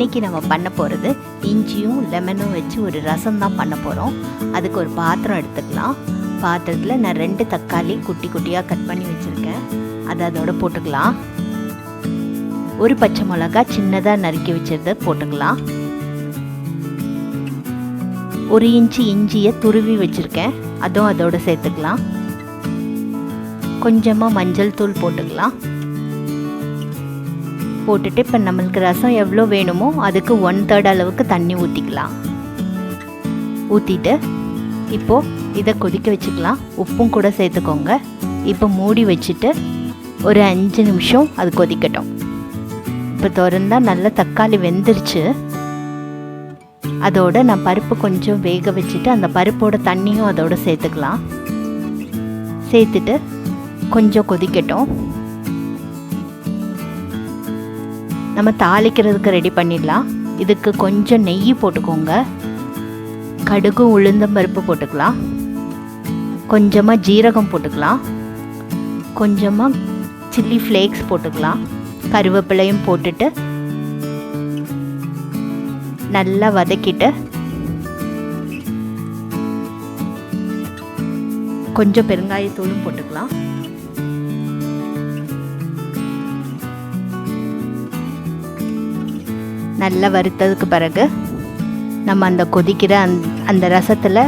இன்றைக்கி நம்ம பண்ண போகிறது இஞ்சியும் லெமனும் வச்சு ஒரு ரசம் தான் பண்ண போகிறோம். அதுக்கு ஒரு பாத்திரம் எடுத்துக்கலாம். பாத்திரத்தில் நான் 2 தக்காளி குட்டி குட்டியாக கட் பண்ணி வச்சுருக்கேன். அதை அதோட போட்டுக்கலாம். ஒரு பச்சை மிளகா சின்னதாக நறுக்கி வச்சதை போட்டுக்கலாம். 1 இன்ச்சு இஞ்சியை துருவி வச்சுருக்கேன், அதுவும் அதோடு சேர்த்துக்கலாம். கொஞ்சமாக மஞ்சள் தூள் போட்டுக்கலாம். போட்டுட்டு இப்போ நம்மளுக்கு ரசம் எவ்வளோ வேணுமோ அதுக்கு 1/3 அளவுக்கு தண்ணி ஊற்றிக்கலாம். ஊற்றிட்டு இப்போது இதை கொதிக்க வச்சுக்கலாம். உப்பும் கூட சேர்த்துக்கோங்க. இப்போ மூடி வச்சுட்டு ஒரு 5 நிமிஷம் அது கொதிக்கட்டும். இப்போ திறந்தால் நல்லா தக்காளி வெந்துருச்சு. அதோடு நான் பருப்பு கொஞ்சம் வேக வச்சுட்டு அந்த பருப்போட தண்ணியும் அதோடு சேர்த்துக்கலாம். சேர்த்துட்டு கொஞ்சம் கொதிக்கட்டும். நம்ம தாளிக்கிறதுக்கு ரெடி பண்ணிடலாம். இதுக்கு கொஞ்சம் நெய் போட்டுக்கோங்க. கடுகு உளுந்தம் பருப்பு போட்டுக்கலாம். கொஞ்சமாக ஜீரகம் போட்டுக்கலாம். கொஞ்சமாக சில்லி ஃப்ளேக்ஸ் போட்டுக்கலாம். கருவேப்பிலையும் போட்டுட்டு நல்லா வதக்கிட்டு கொஞ்சம் பெருங்காயத்தூளும் போட்டுக்கலாம். நல்லா வறுத்ததுக்கு பிறகு நம்ம அந்த கொதிக்கிற அந்த ரசத்தில்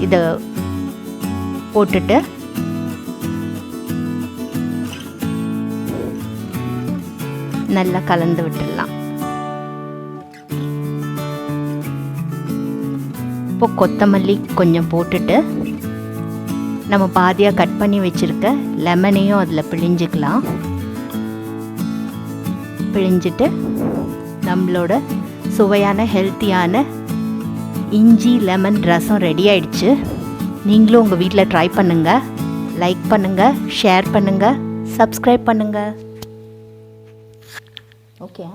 இதை போட்டுட்டு நல்லா கலந்து விட்டுடலாம். இப்போ கொத்தமல்லி கொஞ்சம் போட்டுட்டு நம்ம பாதியாக கட் பண்ணி வச்சுருக்க லெமனையும் அதில் பிழிஞ்சிக்கலாம். பிழிஞ்சிட்டு நம்மளோட சுவையான ஹெல்த்தியான இஞ்சி லெமன் ரசம் ரெடி ஆயிடுச்சு. நீங்களும் உங்கள் வீட்டில் ட்ரை பண்ணுங்கள். லைக் பண்ணுங்கள், ஷேர் பண்ணுங்கள், சப்ஸ்கிரைப் பண்ணுங்கள். ஓகே.